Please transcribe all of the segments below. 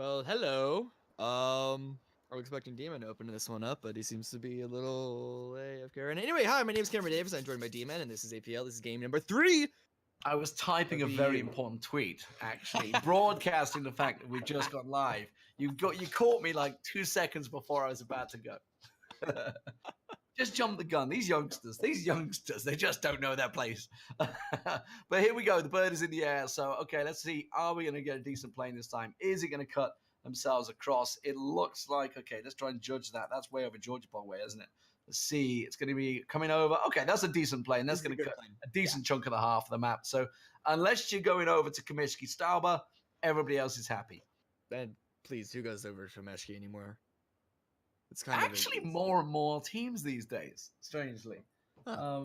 Well, hello. I was expecting Demon to open this one up, but he seems to be a little AFK. And anyway, hi, my name is Cameron Davis. I'm joined by Demon, and this is APL. This is game number 3. I was typing a very important tweet, actually, broadcasting the fact that we just got live. You caught me like 2 seconds before I was about to go. Just jump the gun. These youngsters, they just don't know their place. But here we go. The bird is in the air. So, okay, let's see. Are we going to get a decent plane this time? Is it going to cut themselves across? It looks like, okay, let's try and judge that. That's way over Georgia Pole way, isn't it? Let's see. It's going to be coming over. Okay, that's a decent plane. That's going to cut a decent chunk of the half of the map. So unless you're going over to Comiskey Stauber, everybody else is happy. And please, who goes over to Comiskey anymore? It's kind actually of more and more teams these days, strangely. Huh.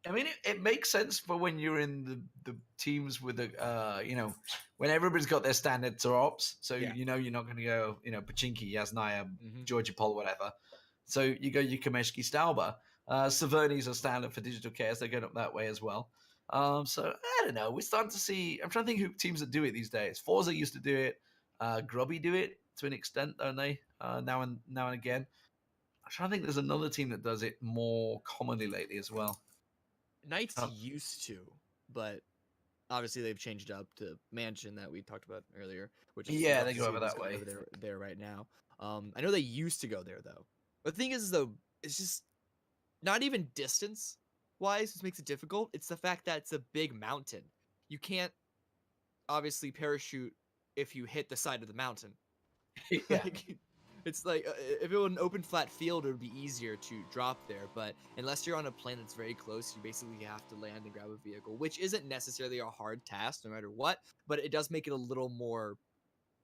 I mean, it makes sense for when you're in the teams with the, when everybody's got their standard drops. So, you're not going to go, Pachinki, Yasnaya, Georgia Pol, whatever. So you go your Comiskey Stauber. Saverni's are standard for Digital Chaos. They're going up that way as well. So, I don't know. We're starting to see, I'm trying to think who teams that do it these days. Forza used to do it. Grubby do it to an extent, don't they? Now and again. I'm trying to think there's another team that does it more commonly lately as well. Knights used to, but obviously they've changed up to Mansion that we talked about earlier. Which is they go over that way. Over there right now. I know they used to go there though. But the thing is though, it's just not even distance wise, which makes it difficult. It's the fact that it's a big mountain. You can't obviously parachute if you hit the side of the mountain. Yeah. It's like if it was an open flat field, it would be easier to drop there. But unless you're on a plane that's very close, you basically have to land and grab a vehicle, which isn't necessarily a hard task no matter what. But it does make it a little more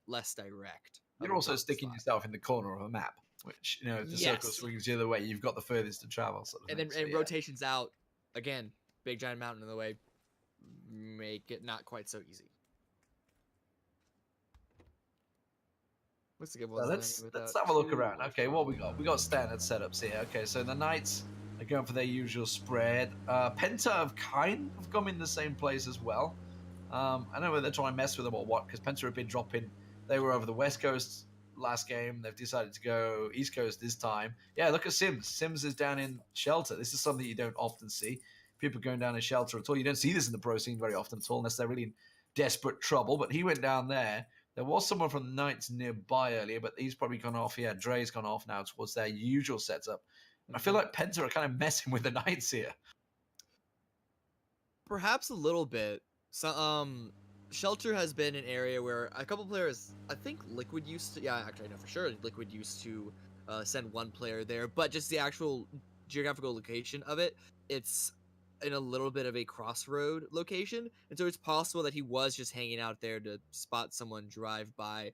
less direct. You're also sticking yourself in the corner of a map, which if the circle swings the other way, you've got the furthest to travel. Sort of and then rotations out again. Big giant mountain in the way, make it not quite so easy. Let's have a look around. Okay, what we got? We got standard setups here. Okay, so the Knights are going for their usual spread. Penta have kind of come in the same place as well. I don't know whether they're trying to mess with them or what, because Penta have been dropping. They were over the West Coast last game. They've decided to go East Coast this time. Yeah, look at Sims. Sims is down in Shelter. This is something you don't often see. People going down in Shelter at all. You don't see this in the pro scene very often at all, unless they're really in desperate trouble. But he went down there. There was someone from the Knights nearby earlier, but he's probably gone off. Yeah, Dre's gone off now towards their usual setup. I feel like Penta are kind of messing with the Knights here. Perhaps a little bit. So, Shelter has been an area where a couple players, I think Liquid used to, actually I know for sure, Liquid used to send one player there, but just the actual geographical location of it, it's in a little bit of a crossroad location, and so it's possible that he was just hanging out there to spot someone drive by,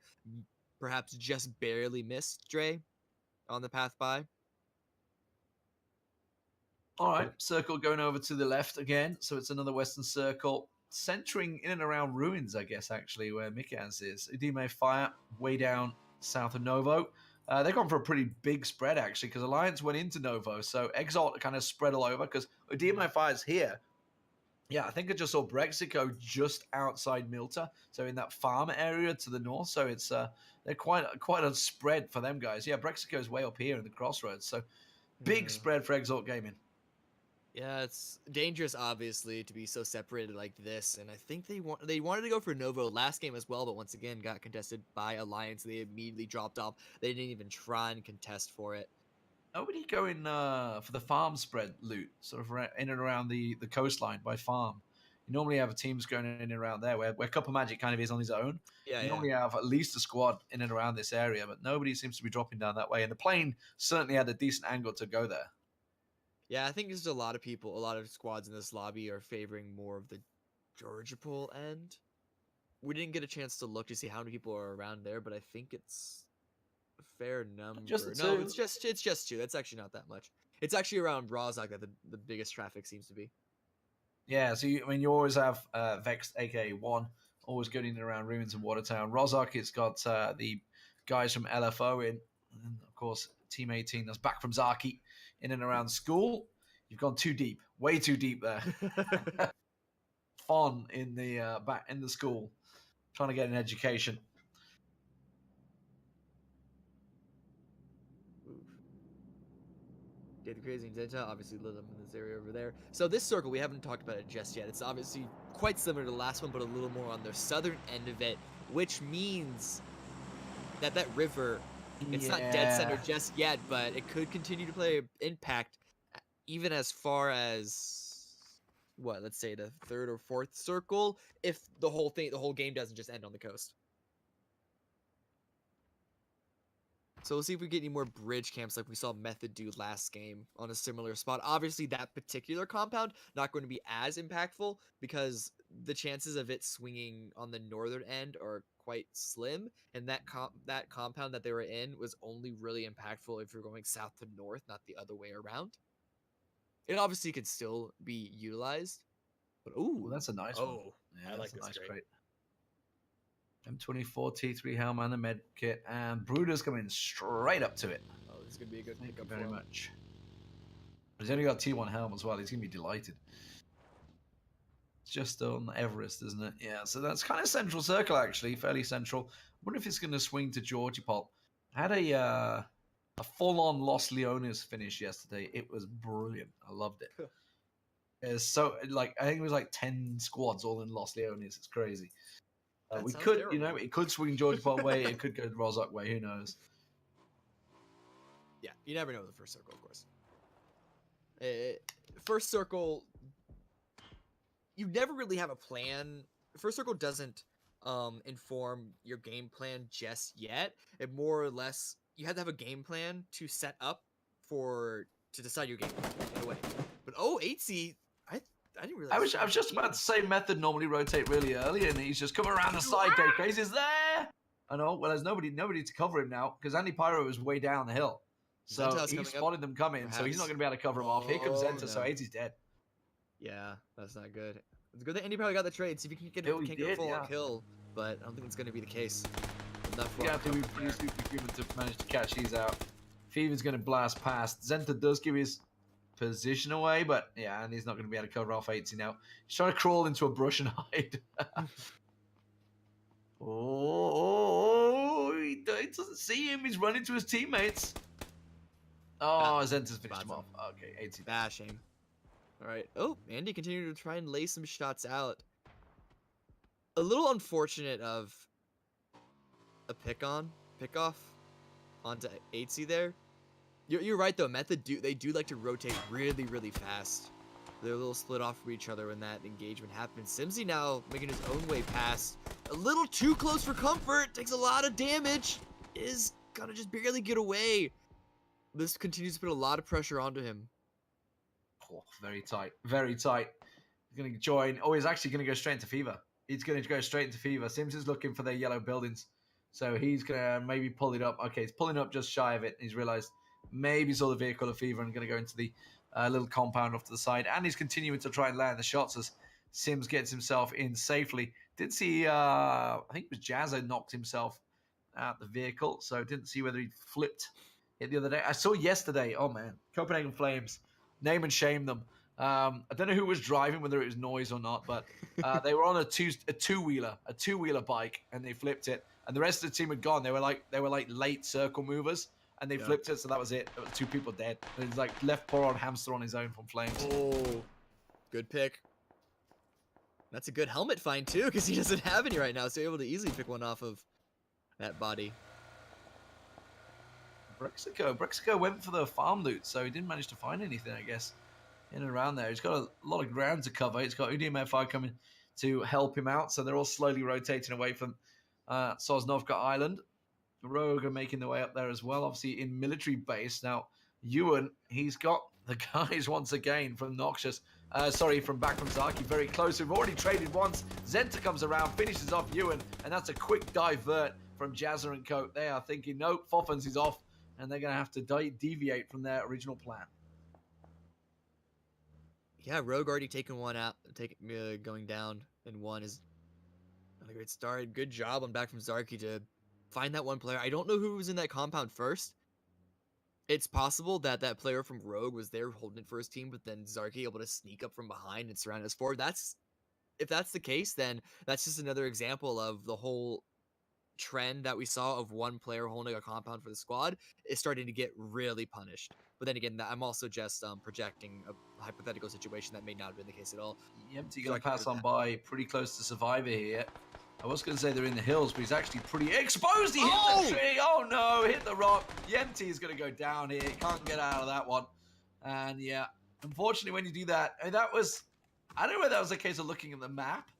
perhaps just barely missed Dre on the path by. All right, circle going over to the left again, so it's another western circle, centering in and around ruins, I guess, actually, where Mikaz is. Udime Fire, way down south of Novo. They've gone for a pretty big spread, actually, because Alliance went into Novo. So Exalt kind of spread all over because Udime Fire's here. Yeah, I think I just saw Brexico just outside Milta, so in that farm area to the north. So it's they're quite a spread for them guys. Yeah, Brexico's way up here in the crossroads. So big spread for Exalt Gaming. Yeah, it's dangerous, obviously, to be so separated like this, and I think they wanted to go for Novo last game as well, but once again got contested by Alliance. They immediately dropped off. They didn't even try and contest for it. Nobody going for the farm spread loot, sort of in and around the coastline by farm. You normally have teams going in and around there, where Cup of Magic kind of is on his own. You normally have at least a squad in and around this area, but nobody seems to be dropping down that way, and the plane certainly had a decent angle to go there. Yeah, I think there's a lot of squads in this lobby are favoring more of the Georgia Pole end. We didn't get a chance to look to see how many people are around there, but I think it's a fair number. No, it's just two. That's actually not that much. It's actually around Rozhok that the biggest traffic seems to be. Yeah, so you always have Vexed, aka One, always going in and around Ruins and Watertown. Rozhok, it's got the guys from LFO in, and of course Team 18 that's back from Zaki in and around school. You've gone too deep, way too deep there. Fun in the back in the school, trying to get an education. Did Crazy and Zenta obviously live in this area over there. So this circle, we haven't talked about it just yet. It's obviously quite similar to the last one, but a little more on the southern end of it, which means that that river, it's not dead center just yet, but it could continue to play an impact even as far as, what, let's say the third or fourth circle, if the whole game doesn't just end on the coast. So we'll see if we get any more bridge camps like we saw Method do last game on a similar spot. Obviously, that particular compound not going to be as impactful because the chances of it swinging on the northern end are quite slim, and that compound that they were in was only really impactful if you're going south to north, not the other way around. It obviously could still be utilized, but ooh, that's a nice one. Yeah, I like this crate. M24 T3 helm and the med kit, and Bruder's coming straight up to it. Oh, this is gonna be a good pickup. Thank you very much. He's only got T1 helm as well. He's gonna be delighted. It's just on Everest, isn't it? Yeah. So that's kind of central circle, actually, fairly central. I wonder if it's gonna swing to Georgie Pop. Had a full-on Los Leones finish yesterday. It was brilliant. I loved it. It's so like I think it was like 10 squads all in Los Leones. It's crazy. We could, terrible. It could swing George Pop way. It could go Rozhok way. Who knows? Yeah, you never know the first circle, of course. First circle, you never really have a plan. First circle doesn't inform your game plan just yet. It more or less, you have to have a game plan to set up to decide your game plan in a way. But 8C, I didn't realize. I was just about to say Method normally rotate really early, and he's just coming around the side. Go crazy, is there? I know. Well, there's nobody to cover him now because Andy Pyro is way down the hill, so he spotted them coming. Perhaps. So he's not going to be able to cover him off. Here comes Zenta, so 8C's dead. Yeah, that's not good. It's good that Andy Pyro got the trade. See if he can get a full-on kill, but I don't think it's going to be the case. Yeah, I think we've pretty superhuman to manage to catch these out. Fever's going to blast past. Zenta does give his position away, but yeah, and he's not going to be able to cover off 8C now. He's trying to crawl into a brush and hide. He doesn't see him. He's running to his teammates. Oh, Zenta's finished him off. Okay, 8C. Shame. All right. Oh, Andy continued to try and lay some shots out. A little unfortunate of a pick-off onto 8C there. You're right though. Method they do like to rotate really, really fast. They're a little split off from each other when that engagement happens. Simsy now making his own way past. A little too close for comfort. Takes a lot of damage. Is gonna just barely get away. This continues to put a lot of pressure onto him. Oh, very tight. Very tight. He's gonna join. Oh, he's actually gonna go straight into Fever. He's gonna go straight into Fever. Sims is looking for their yellow buildings. So he's gonna maybe pull it up. Okay, he's pulling up just shy of it. He's realized maybe saw the vehicle of Fever and going to go into the little compound off to the side. And he's continuing to try and land the shots as Sims gets himself in safely. Did see, I think it was Jazzo knocked himself out the vehicle. So didn't see whether he flipped it the other day. I saw yesterday, oh man, Copenhagen Flames, name and shame them. I don't know who was driving, whether it was noise or not, but they were on a two-wheeler bike, and they flipped it. And the rest of the team had gone. They were like late circle movers. And they flipped it, so that was it. There were 2 people dead. And it's like left poor old hamster on his own from Flames. Oh, good pick. That's a good helmet find too, because he doesn't have any right now, so you're able to easily pick one off of that body. Brexico went for the farm loot, so he didn't manage to find anything, I guess, in and around there. He's got a lot of ground to cover. He's got UDMFI coming to help him out, so they're all slowly rotating away from Sosnovka Island. Rogue are making their way up there as well, obviously in military base. Now, Ewan, he's got the guys once again from Noxious, from back from Zaki, very close. We've already traded once. Zenta comes around, finishes off Ewan, and that's a quick divert from Jazza and Co. They are thinking, nope, Foffens is off, and they're going to have to deviate from their original plan. Yeah, Rogue already taken one out, going down, and one is a great start. Good job on back from Zarky to find that one player. I don't know who was in that compound first. It's possible that that player from Rogue was there holding it for his team, but then Zarky able to sneak up from behind and surround us forward. If that's the case, then that's just another example of the whole trend that we saw of one player holding a compound for the squad is starting to get really punished. But then again, I'm also just projecting a hypothetical situation that may not have been the case at all. Yempty going to pass on by pretty close to Survivor here. I was going to say they're in the hills, but he's actually pretty exposed. He hit the tree. Oh, no, hit the rock. Yempty is going to go down here. Can't get out of that one. And, yeah, unfortunately, when you do that, I mean, that was... I don't know whether that was a case of looking at the map,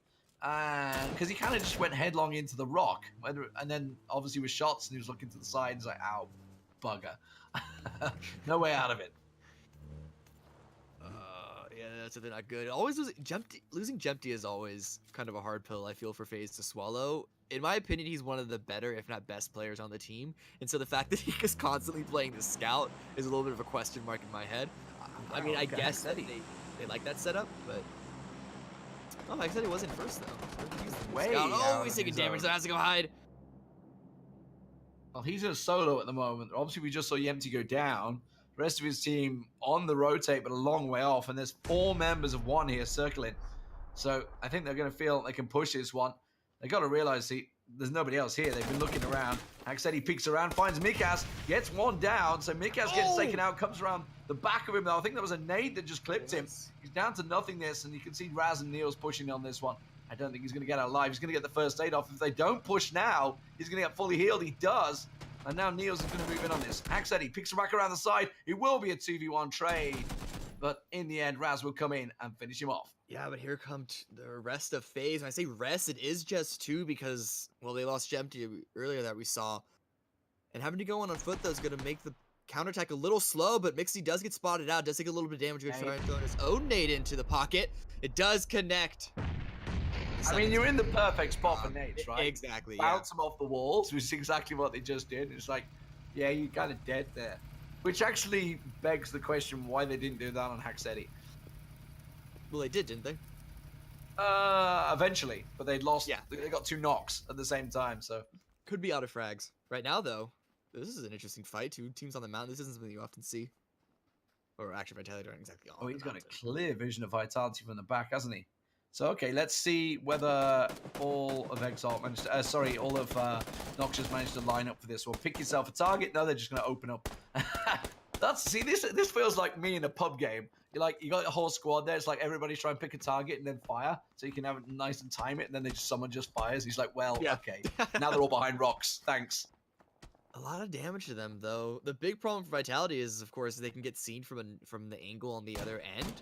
because he kind of just went headlong into the rock. And then, obviously, with shots, and he was looking to the side. He's like, ow, bugger. No way out of it. Yeah, that's something not good. Always losing Jempty is always kind of a hard pill, I feel, for FaZe to swallow. In my opinion, he's one of the better, if not best, players on the team. And so the fact that he is constantly playing the scout is a little bit of a question mark in my head. I mean, I guess that they like that setup, but... Oh, I said he wasn't first, though. He's way he's taking damage, so has to go hide. Well, he's in a solo at the moment. Obviously, we just saw Yempty go down. The rest of his team on the rotate, but a long way off. And there's 4 members of one here circling. So I think they're going to feel they can push this one. They got to realize there's nobody else here. They've been looking around. Haxetti peeks around, finds Mikas, gets one down. So Mikas gets taken out, comes around the back of him. Though I think that was a nade that just clipped him. He's down to nothingness, and you can see Raz and Neil's pushing on this one. I don't think he's going to get out alive. He's going to get the first aid off. If they don't push now, he's going to get fully healed. He does. And now Niels is going to move in on this. Haxetti picks him back around the side. It will be a 2v1 trade. But in the end, Raz will come in and finish him off. Yeah, but here comes the rest of FaZe. When I say rest, it is just 2 because, well, they lost Jempty earlier that we saw. And having to go on foot, though, is going to make the counterattack a little slow, but Mixie does get spotted out. Does take a little bit of damage. Going to try and throw his own nade into the pocket. It does connect. I mean, you're in the perfect spot for nades, right? Exactly, Bounce them off the walls, which is exactly what they just did. It's like, yeah, you're kind of dead there. Which actually begs the question why they didn't do that on Haxetti. Well, they did, didn't they? Eventually, but they lost. Yeah, they got 2 knocks at the same time, so could be out of frags right now. Though this is an interesting fight. 2 teams on the mountain. This isn't something you often see. Or actually, Vitality aren't exactly on. Oh, he's got a clear vision of Vitality from the back, hasn't he? So okay, let's see whether all of Exalt managed to, all of Noxious managed to line up for this one. Pick yourself a target. No, they're just going to open up. This feels like me in a pub game. You got a whole squad there. It's like everybody's trying to pick a target and then fire, so you can have it nice and time it. And then someone just fires. He's like, well, yeah. Okay, now they're all behind rocks. Thanks. A lot of damage to them, though. The big problem for Vitality is, of course, they can get seen from the angle on the other end.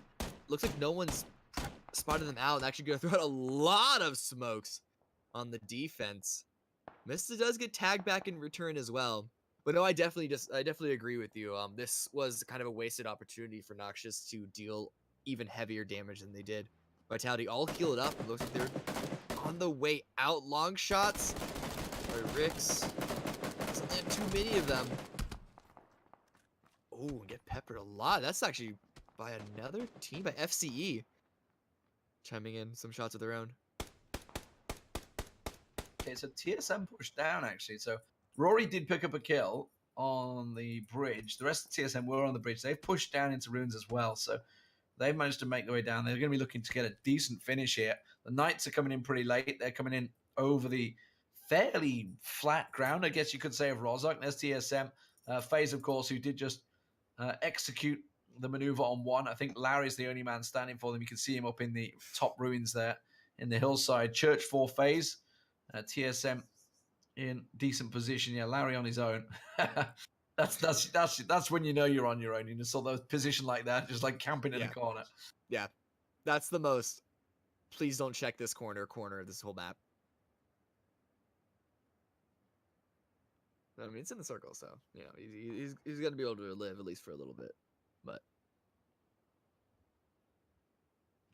Looks like no one's spotted them out and actually going to throw out a lot of smokes on the defense. Mista does get tagged back in return as well. But no, I definitely agree with you. This was kind of a wasted opportunity for Noxious to deal even heavier damage than they did. Vitality all healed up. It looks like they're on the way out. Long shots by Rix. Doesn't land too many of them. Oh, get peppered a lot. That's actually by another team, by FCE. Chiming in some shots of their own. Okay, so TSM pushed down, actually. So Rory did pick up a kill on the bridge. The rest of TSM were on the bridge. They've pushed down into ruins as well. So they've managed to make their way down. They're going to be looking to get a decent finish here. The Knights are coming in pretty late. They're coming in over the fairly flat ground, I guess you could say, of Rozhok. There's TSM. FaZe, of course, who did just execute the maneuver on one. I think Larry's the only man standing for them. You can see him up in the top ruins there in the hillside. Church for FaZe. TSM in decent position. Yeah, Larry on his own. That's when you know you're on your own. You just saw those position like that, just like camping in a corner. Yeah, that's the most. Please don't check this corner of this whole map. I mean, it's in the circle, so you know he's gonna be able to live at least for a little bit. But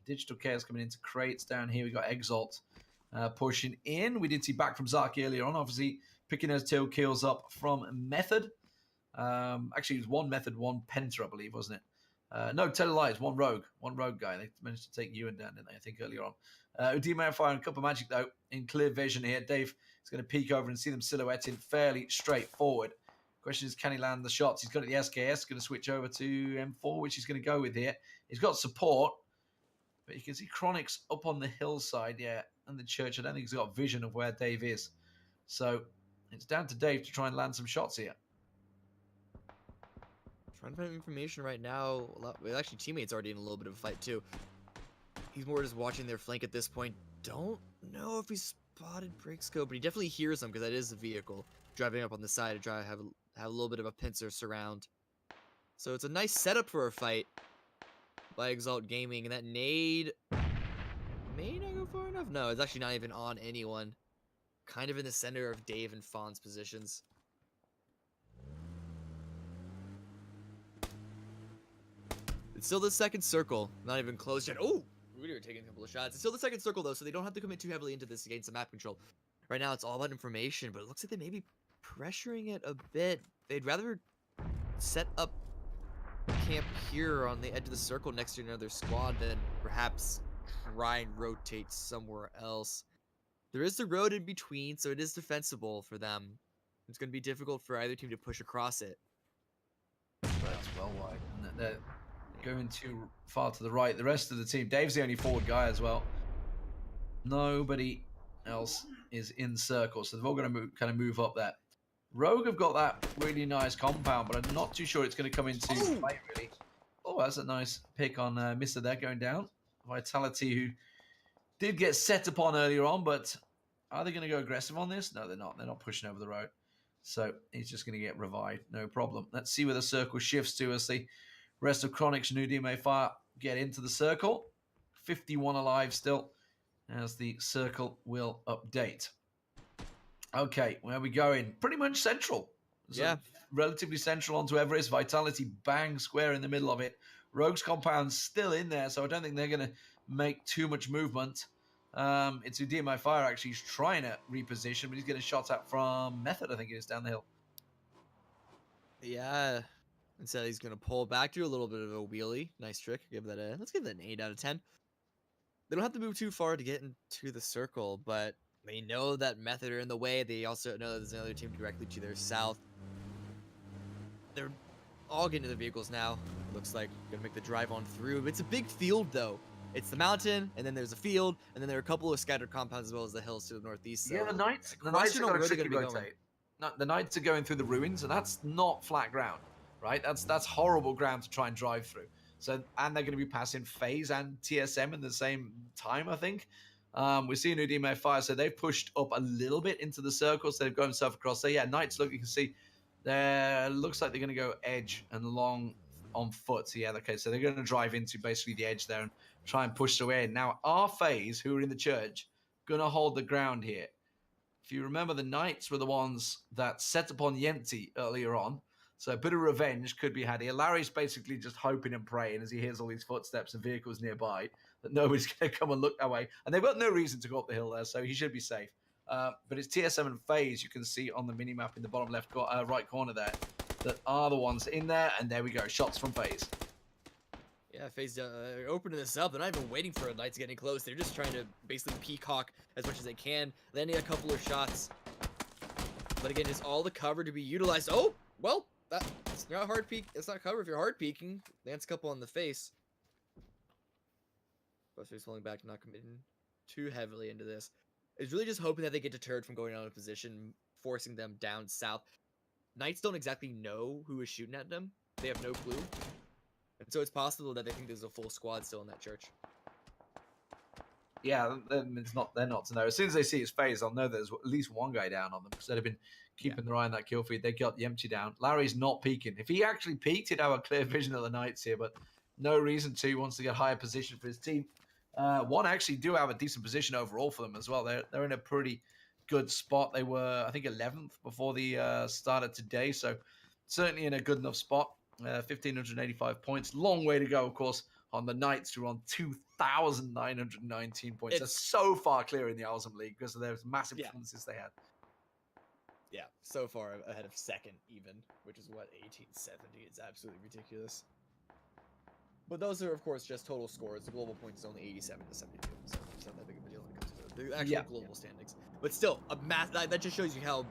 Digital Chaos coming into crates down here. We got Exalt pushing in. We did see back from Zark earlier on, obviously picking those 2 kills up from Method. Actually, it was 1 Method, 1 Penta, I believe, wasn't it? No, tell lies. One rogue guy. They managed to take Ewan down, didn't they? I think earlier on. Udima firing a couple of magic though in clear vision here. Dave is going to peek over and see them silhouetted fairly straightforward. Question is, can he land the shots? He's got the SKS, going to switch over to M4, which he's going to go with here. He's got support, but you can see Chronix up on the hillside, yeah, and the church. I don't think he's got vision of where Dave is. So it's down to Dave to try and land some shots here. Trying to find information right now. Well, actually, teammates already in a little bit of a fight too. He's more just watching their flank at this point. Don't know if he spotted Brickscope, but he definitely hears them because that is a vehicle driving up on the side to try to have a little bit of a pincer surround. So it's a nice setup for a fight by Exalt Gaming, and that nade may not go far enough. No, it's actually not even on anyone. Kind of in the center of Dave and Fawn's positions. It's still the second circle, not even close yet. Oh, we were taking a couple of shots. It's still the second circle though, so they don't have to commit too heavily into this against the map control. Right now, it's all about information, but it looks like they may be pressuring it a bit. They'd rather set up camp here on the edge of the circle next to another squad than perhaps try and rotate somewhere else. There is the road in between, so it is defensible for them. It's going to be difficult for either team to push across it. That's well wide. And they're going too far to the right. The rest of the team, Dave's the only forward guy as well. Nobody else is in circle, so they're all going to kind of move up there. Rogue have got that really nice compound, but I'm not too sure it's going to come into play, really. Oh, that's a nice pick on Mr. there going down. Vitality, who did get set upon earlier on, but are they going to go aggressive on this? No, they're not. They're not pushing over the road. So he's just going to get revived. No problem. Let's see where the circle shifts to as the rest of Chronix and Udime Fire get into the circle. 51 alive still as the circle will update. Okay, where are we going? Pretty much central. So yeah. Relatively central onto Everest. Vitality bang square in the middle of it. Rogue's compound's still in there, so I don't think they're going to make too much movement. It's Udime Fire actually. He's trying to reposition, but he's getting shot at from Method, I think it is, down the hill. Yeah. Instead, he's going to pull back, do a little bit of a wheelie. Nice trick. Let's give that an 8 out of 10. They don't have to move too far to get into the circle, but they know that Method are in the way. They also know that there's another team directly to their south. They're all getting to the vehicles now. Looks like going to make the drive on through. It's a big field, though. It's the mountain, and then there's a field, and then there are a couple of scattered compounds as well as the hills to the northeast. So yeah, the Knights are going to rotate. No, the Knights are going through the ruins, and that's not flat ground, right? That's horrible ground to try and drive through. So, and they're going to be passing FaZe and TSM in the same time, I think. We're seeing Udime Fire, so they've pushed up a little bit into the circle, so they've got themselves across. So yeah, Knights, look, you can see there looks like they're going to go edge and long on foot. So yeah, okay, so they're going to drive into basically the edge there and try and push their way in. Now, our FaZe, who are in the church, going to hold the ground here. If you remember, the Knights were the ones that set upon Yempty earlier on. So a bit of revenge could be had here. Larry's basically just hoping and praying as he hears all these footsteps and vehicles nearby that nobody's going to come and look that way. And they've got no reason to go up the hill there, so he should be safe. But it's TSM and FaZe, you can see on the mini-map in the bottom left right corner there, that are the ones in there. And there we go, shots from FaZe. Yeah, FaZe opening this up. They're not even waiting for a Knight to get any close. They're just trying to basically peacock as much as they can, landing a couple of shots. But again, just all the cover to be utilized. Oh, well, that's not hard peek. It's not cover if you're hard peeking. Lands a couple on the face. Buster's pulling back, not committing too heavily into this. It's really just hoping that they get deterred from going out of position, forcing them down south. Knights don't exactly know who is shooting at them. They have no clue. And so it's possible that they think there's a full squad still in that church. Yeah, they're not to know. As soon as they see his FaZe, they'll know there's at least one guy down on them because they've been keeping their eye on that kill feed. They got Yempty down. Larry's not peeking. If he actually peeked, he'd have a clear vision of the Knights here, but no reason to. He wants to get higher position for his team. One actually do have a decent position overall for them as well. They're in a pretty good spot. They were, I think, 11th before the start of today, so certainly in a good enough spot. 1,585 points. Long way to go, of course, on the Knights, who are on 2,919 points. They're so far clear in the Auzom League because of those massive performances they had. Yeah, so far ahead of second even, which is what, 1870. It's absolutely ridiculous. But those are, of course, just total scores. The global points is only 87 to 72, so it's not that big of a deal when it comes to the actual global standings. But still, that just shows you how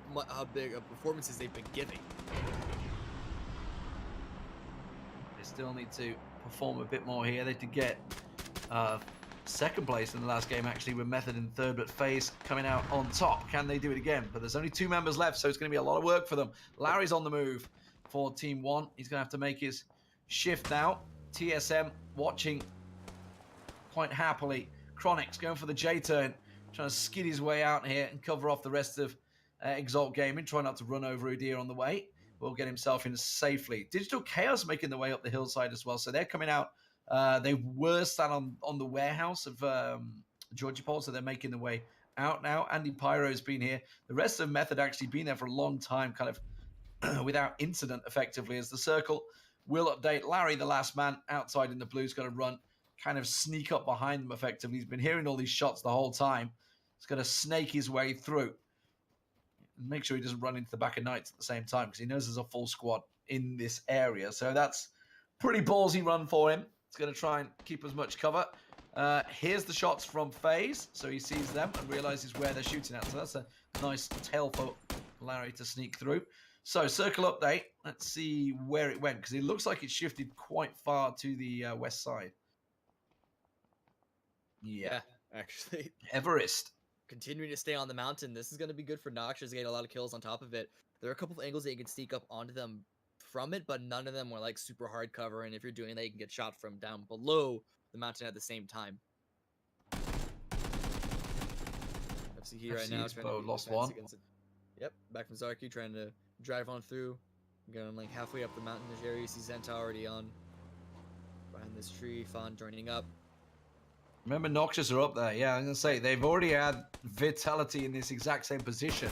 big of performances they've been giving. They still need to perform a bit more here. They did get second place in the last game, actually, with Method in third, but FaZe coming out on top. Can they do it again? But there's only 2 members left, so it's going to be a lot of work for them. Larry's on the move for Team 1. He's going to have to make his shift now. TSM watching quite happily. Chronix going for the J-turn, trying to skid his way out here and cover off the rest of Exalt Gaming, trying not to run over Udir on the way. Will get himself in safely. Digital Chaos making their way up the hillside as well, so they're coming out. They were standing on the warehouse of Georgie Pole, so they're making their way out now. Andy Pyro's been here. The rest of Method actually been there for a long time, kind of without incident, effectively, as the circle will update. Larry, the last man outside in the blue, is going to run, kind of sneak up behind them effectively. He's been hearing all these shots the whole time. He's going to snake his way through and make sure he doesn't run into the back of Knights at the same time, because he knows there's a full squad in this area. So that's pretty ballsy run for him. He's going to try and keep as much cover. Here's the shots from FaZe, so he sees them and realizes where they're shooting at. So that's a nice tail for Larry to sneak through. So circle update. Let's see where it went, because it looks like it shifted quite far to the west side. Yeah, actually. Everest. Continuing to stay on the mountain. This is going to be good for Noxious, getting a lot of kills on top of it. There are a couple of angles that you can sneak up onto them from it, but none of them were like super hard cover, and if you're doing that, you can get shot from down below the mountain at the same time. FC here right now. Lost one. Yep, back from Zarky, trying to drive on through. Going like halfway up the mountain area. You see Zenta already on behind this tree. Fawn joining up. Remember, Noxious are up there. Yeah, I'm going to say, they've already had Vitality in this exact same position.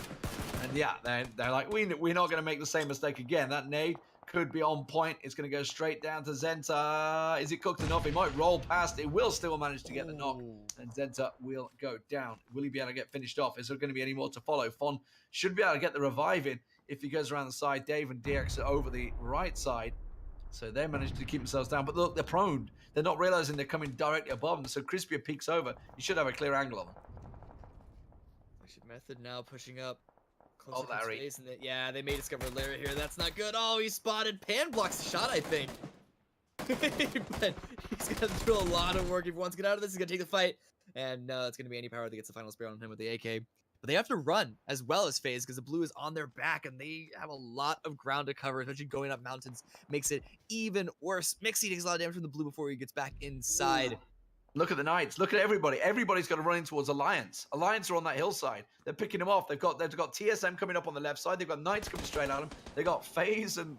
And yeah, they're like, we're not going to make the same mistake again. That nade could be on point. It's going to go straight down to Zenta. Is it cooked enough? He might roll past. It will still manage to get the knock. And Zenta will go down. Will he be able to get finished off? Is there going to be any more to follow? Fon should be able to get the revive in if he goes around the side. Dave and DX are over the right side. So they managed to keep themselves down. But look, they're prone. They're not realizing they're coming directly above them. So Crispia peeks over. You should have a clear angle of them. Method now pushing up. Oh, Larry. Yeah, they may discover Larry here. That's not good. Oh, he spotted. Pan blocks the shot, I think. But he's going to do a lot of work if he wants to get out of this. He's going to take the fight. And it's going to be Any Power that gets the final spare on him with the AK. But they have to run as well as FaZe, because the blue is on their back and they have a lot of ground to cover, especially going up mountains makes it even worse. Mixie takes a lot of damage from the blue before he gets back inside. Look at the Knights. Look at everybody. Everybody's got to run in towards Alliance. Alliance are on that hillside. They're picking them off. They've got TSM coming up on the left side. They've got Knights coming straight at them. They've got FaZe and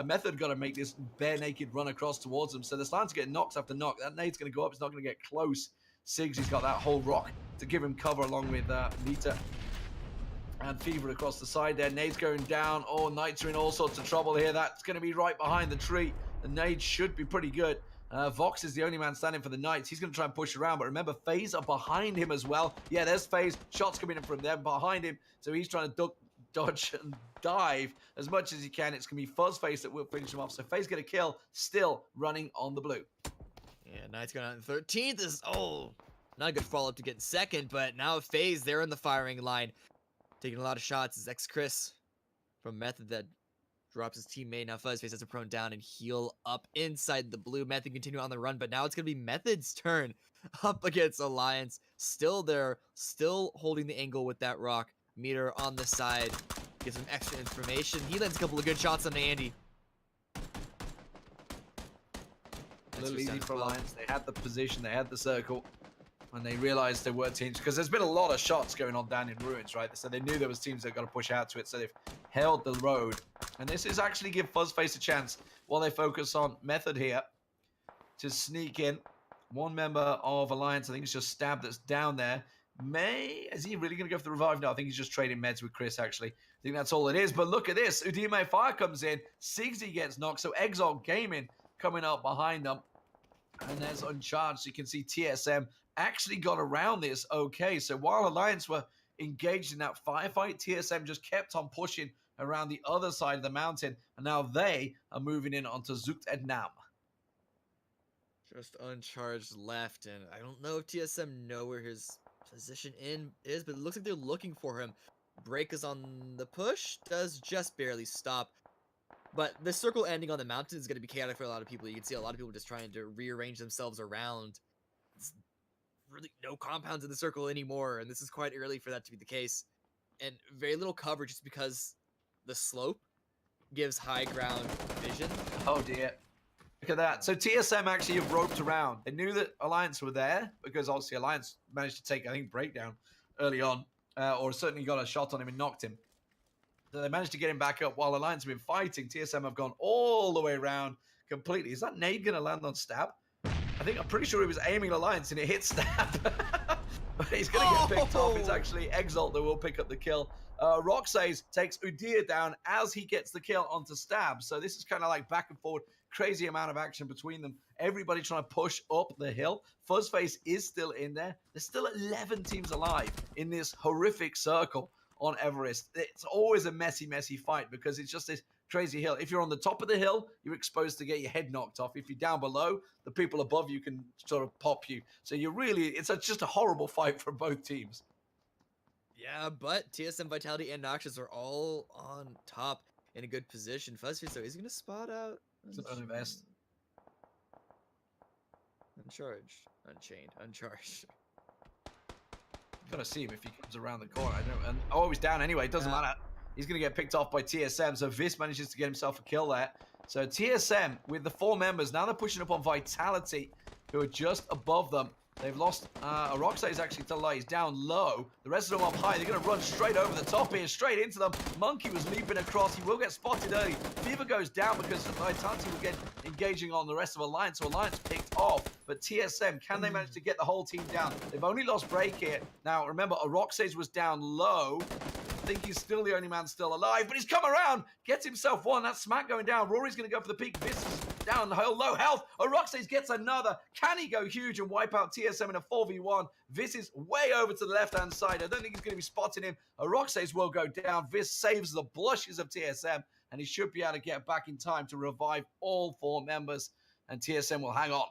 Method got to make this bare naked run across towards them. So they're starting to get knocks after knock. That nade's going to go up. It's not going to get close. Siggs, he's got that whole rock to give him cover along with Vita and Fever across the side there. Nade's going down. Oh, Knights are in all sorts of trouble here. That's going to be right behind the tree. The nade should be pretty good. Vox is the only man standing for the Knights. He's going to try and push around, but remember, FaZe are behind him as well. Yeah, there's FaZe. Shots coming in from them behind him, so he's trying to duck, dodge, and dive as much as he can. It's going to be FuzzFace that will finish him off, so FaZe get a kill, still running on the blue. Yeah, Knights going out in 13th is, not a good follow-up to get in second, but now FaZe, they're in the firing line. Taking a lot of shots is X-Chris from Method that drops his teammate. Now FuzzFace has to prone down and heal up inside the blue. Method continue on the run, but now it's going to be Method's turn up against Alliance. Still there, still holding the angle with that rock. Meter on the side. Gives him extra information. He lands a couple of good shots on Andy. A little easy for Alliance. They had the position, they had the circle, and they realized there were teams, because there's been a lot of shots going on down in Ruins, right? So they knew there was teams that got to push out to it, so they've held the road. And this is actually give FuzzFace a chance while they focus on Method here to sneak in. One member of Alliance, I think it's just Stab that's down there. Is he really going to go for the revive? No, I think he's just trading meds with Chris, actually. I think that's all it is. But look at this. Udime Fire comes in. Siggsy gets knocked. So Exalt Gaming coming up behind them. And there's Uncharged. So you can see TSM actually got around this okay. So while Alliance were engaged in that firefight, TSM just kept on pushing around the other side of the mountain. And now they are moving in onto Zucht Ednam. Just Uncharged left. And I don't know if TSM know where his position in is, but it looks like they're looking for him. Break is on the push. Does just barely stop. But the circle ending on the mountain is going to be chaotic for a lot of people. You can see a lot of people just trying to rearrange themselves around really no compounds in the circle anymore, and this is quite early for that to be the case. And very little cover just because the slope gives high ground vision. Oh dear. Look at that. So TSM actually have roped around. They knew that Alliance were there because obviously Alliance managed to take, I think, Breakdown early on, or certainly got a shot on him and knocked him. So they managed to get him back up while Alliance have been fighting. TSM have gone all the way around completely. Is that nade going to land on Stab? I'm pretty sure he was aiming Alliance and it hit Stab. But he's going to get picked off. It's actually Exalt that will pick up the kill. Roxaze takes Udyr down as he gets the kill onto Stab. So this is kind of like back and forward, crazy amount of action between them. Everybody trying to push up the hill. Fuzzface is still in there. There's still 11 teams alive in this horrific circle on Everest. It's always a messy, messy fight because it's just this crazy hill. If you're on the top of the hill, you're exposed to get your head knocked off. If you're down below, the people above you can sort of pop you. So it's just a horrible fight for both teams. Yeah, but TSM, Vitality, and Noxious are all on top in a good position. Fuzzface, so he's going to spot out. Uncharged. Unchained. Uncharged. Gotta see him if he comes around the corner. He's down anyway. It doesn't matter. He's going to get picked off by TSM. So Vis manages to get himself a kill there. So TSM with the 4 members. Now they're pushing up on Vitality, who are just above them. They've lost. Roxaze is actually still low. He's down low. The rest of them up high. They're going to run straight over the top here, straight into them. Monkey was leaping across. He will get spotted early. Fever goes down because Vitality will get engaging on the rest of Alliance. So Alliance picked off. But TSM, can they manage to get the whole team down? They've only lost Break here. Now, remember, Roxaze was down low. I think he's still the only man still alive, but he's come around, gets himself one. That smack going down. Rory's going to go for the peak. Vis is down, low health. Roxaze gets another. Can he go huge and wipe out TSM in a 4v1? Vis is way over to the left-hand side. I don't think he's going to be spotting him. Roxaze will go down. Vis saves the blushes of TSM, and he should be able to get back in time to revive all 4 members, and TSM will hang on.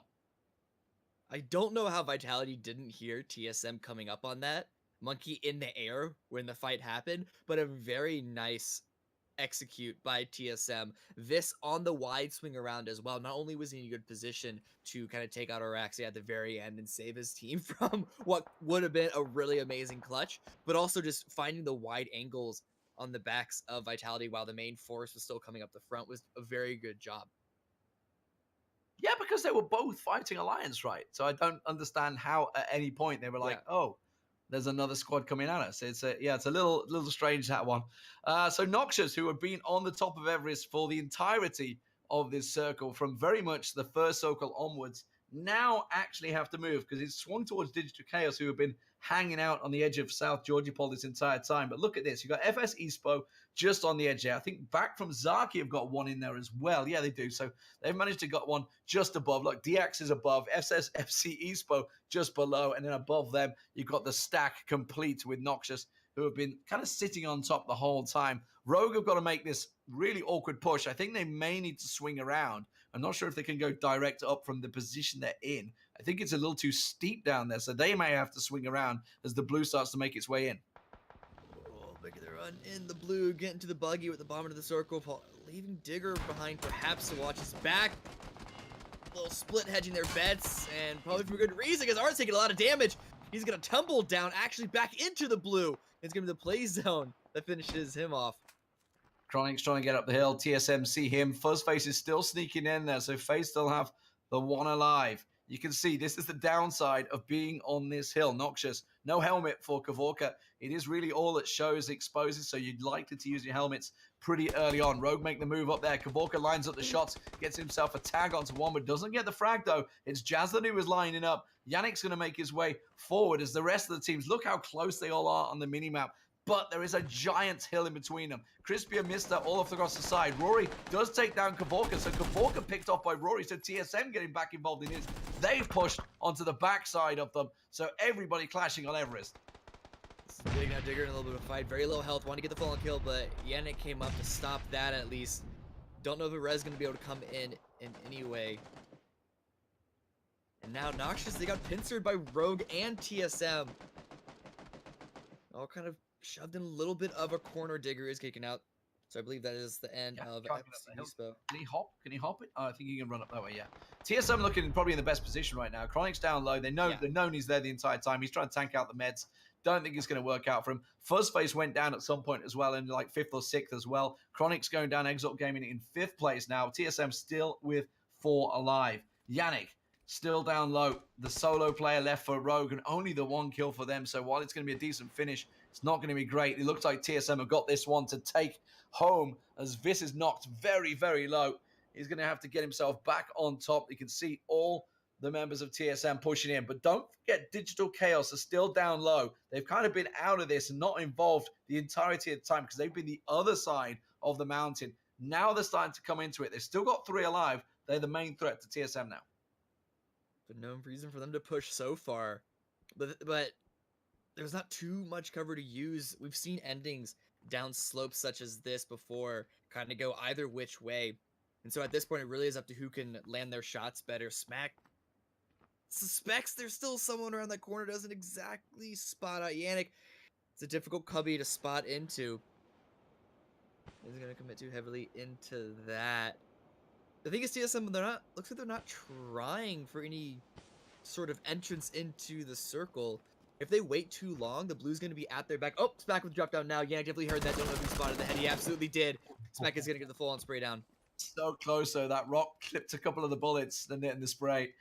I don't know how Vitality didn't hear TSM coming up on that. Monkey in the air when the fight happened, but a very nice execute by TSM. This on the wide swing around as well. Not only was he in a good position to kind of take out Araxi at the very end and save his team from what would have been a really amazing clutch, but also just finding the wide angles on the backs of Vitality while the main force was still coming up the front was a very good job. Yeah, because they were both fighting Alliance, right? So I don't understand how at any point they were like, oh, there's another squad coming at us. It's a little strange, that one. So Noxious, who had been on the top of Everest for the entirety of this circle, from very much the first circle onwards, now actually have to move because it's swung towards Digital Chaos, who have been hanging out on the edge of South Georgipol this entire time. But look at this. You've got FS Espo just on the edge there. I think back from Zaki have got one in there as well. Yeah, they do. So they've managed to got one just above. Look, DX is above. FS FC Espo just below. And then above them, you've got the stack complete with Noxious, who have been kind of sitting on top the whole time. Rogue have got to make this really awkward push. I think they may need to swing around. I'm not sure if they can go direct up from the position they're in. I think it's a little too steep down there, so they may have to swing around as the blue starts to make its way in. Oh, making the run in the blue, getting to the buggy with the bomb into the circle, leaving Digger behind perhaps to watch his back. A little split hedging their bets, and probably for good reason, because Art's taking a lot of damage. He's going to tumble down, actually back into the blue. It's going to be the play zone that finishes him off. Chronic's trying to get up the hill. TSM see him. Fuzzface is still sneaking in there, so Face still have the one alive. You can see this is the downside of being on this hill. Noxious, no helmet for Kavorka. It is really all that shows exposes, so you'd like to use your helmets pretty early on. Rogue make the move up there. Kavorka lines up the shots, gets himself a tag onto one, but doesn't get the frag though. It's Jazlyn who was lining up. Yannick's going to make his way forward as the rest of the teams. Look how close they all are on the minimap. But there is a giant hill in between them. Crispy and Mister all off across the side. Rory does take down Kavorka, so Kavorka picked off by Rory, so TSM getting back involved in his. They've pushed onto the backside of them, so everybody clashing on Everest. Big now Digger in a little bit of a fight. Very low health, wanted to get the fallen kill, but Yannick came up to stop that at least. Don't know if Res going to be able to come in any way. And now Noxious, they got pincered by Rogue and TSM. All kind of shoved in a little bit of a corner. Digger is kicking out. So I believe that is the end Yeah, of can't get up FC that hill. Expo. Can he hop? Can he hop it? Oh, I think he can run up that way, yeah. TSM looking probably in the best position right now. Chronic's down low. They've known he's there the entire time. He's trying to tank out the meds. Don't think it's going to work out for him. Fuzzface went down at some point as well, in like 5th or 6th as well. Chronic's going down. Exalt Gaming in 5th place now. TSM still with 4 alive. Yannick still down low. The solo player left for Rogue, and only the 1 kill for them. So while it's going to be a decent finish, it's not going to be great. It looks like TSM have got this one to take home, as Vis is knocked very, very low. He's going to have to get himself back on top. You can see all the members of TSM pushing in. But don't forget, Digital Chaos are still down low. They've kind of been out of this and not involved the entirety of the time because they've been the other side of the mountain. Now they're starting to come into it. They've still got 3 alive. They're the main threat to TSM now. But no reason for them to push so far. But there's not too much cover to use. We've seen endings down slopes such as this before kind of go either which way. And so at this point, it really is up to who can land their shots better. Smack suspects there's still someone around that corner, doesn't exactly spot out Yannick. It's a difficult cubby to spot into. He's going to commit too heavily into that. The thing is, TSM, looks like they're not trying for any sort of entrance into the circle. If they wait too long, the blue's going to be at their back. Oh, Smack with the drop down now. Yannick definitely heard that. Don't know if he spotted the head. He absolutely did. Smack is going to get the full-on spray down. So close, though. That rock clipped a couple of the bullets and in the spray.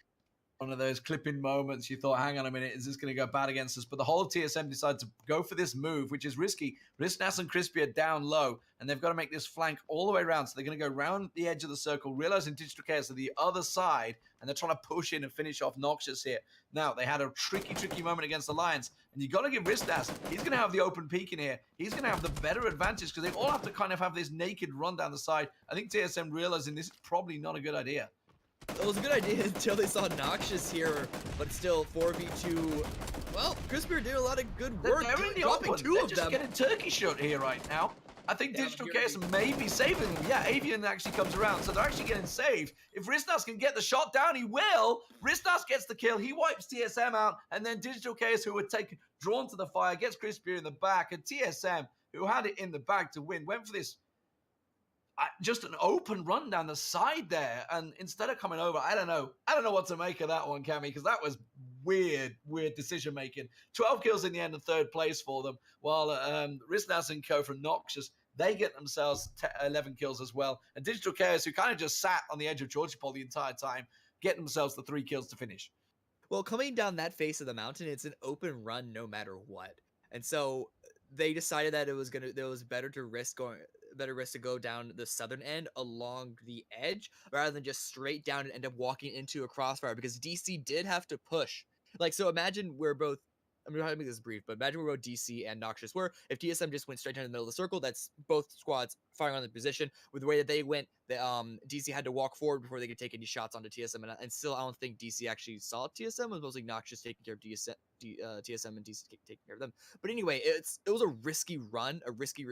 One of those clipping moments. You thought, hang on a minute, is this going to go bad against us? But the whole of TSM decided to go for this move, which is risky. Risnas and Crispy are down low, and they've got to make this flank all the way around. So they're going to go around the edge of the circle, realizing Digital Chaos are the other side, and they're trying to push in and finish off Noxious here. Now, they had a tricky moment against Alliance, and you got to give Risnas, he's going to have the open peek in here. He's going to have the better advantage, because they all have to kind of have this naked run down the side. I think TSM realizing this is probably not a good idea. It was a good idea until they saw Noxious here, but still 4v2. Well, Crispy did a lot of good work. They're dropping 2 of them. Just getting turkey shot here right now. I think Digital Chaos may be saving them. Yeah, Avian actually comes around, so they're actually getting saved. If Risnas can get the shot down, he will. Risnas gets the kill. He wipes TSM out, and then Digital Chaos, who were drawn to the fire, gets Crispy in the back, and TSM, who had it in the bag to win, went for this just an open run down the side there, and instead of coming over, I don't know what to make of that one, Cammy, because that was weird decision making. 12 kills in the end, and 3rd place for them, while Risnas and Co from Noxious, they get themselves 11 kills as well, and Digital Chaos, who kind of just sat on the edge of Georgia Pole the entire time, get themselves the 3 kills to finish. Well, coming down that face of the mountain, it's an open run no matter what, and so they decided that it was better to go down the southern end along the edge rather than just straight down and end up walking into a crossfire, because DC did have to push. Like, so imagine we're both, I'm going to make this brief, but imagine where both DC and Noxious were. If TSM just went straight down the middle of the circle, that's both squads firing on the position. With the way that they went, DC had to walk forward before they could take any shots onto TSM, and still I don't think DC actually saw TSM. It was mostly Noxious taking care of TSM and DC taking care of them. But anyway, it was a risky run, a risky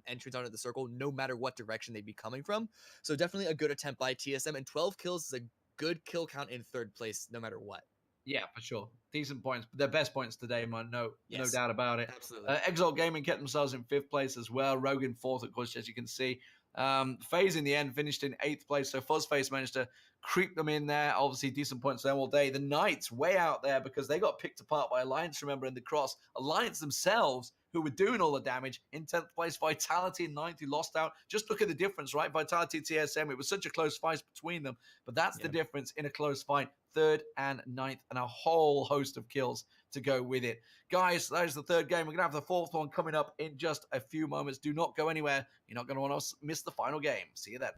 entrance onto the circle, no matter what direction they'd be coming from. So definitely a good attempt by TSM, and 12 kills is a good kill count in 3rd place, no matter what. Yeah, for sure. Decent points. Their best points today, man. No doubt about it. Absolutely. Exalt Gaming kept themselves in 5th place as well. Rogue in 4th, of course, as you can see. FaZe in the end finished in 8th place. So Fuzzface managed to creep them in there. Obviously, decent points there all day. The Knights way out there because they got picked apart by Alliance, remember, in the cross. Alliance themselves, who were doing all the damage, in 10th place. Vitality in 9th, who lost out. Just look at the difference, right? Vitality and TSM, it was such a close fight between them. But that's the difference in a close fight. 3rd and 9th, and a whole host of kills to go with it. Guys, that is the 3rd game. We're going to have the 4th one coming up in just a few moments. Do not go anywhere. You're not going to want to miss the final game. See you then.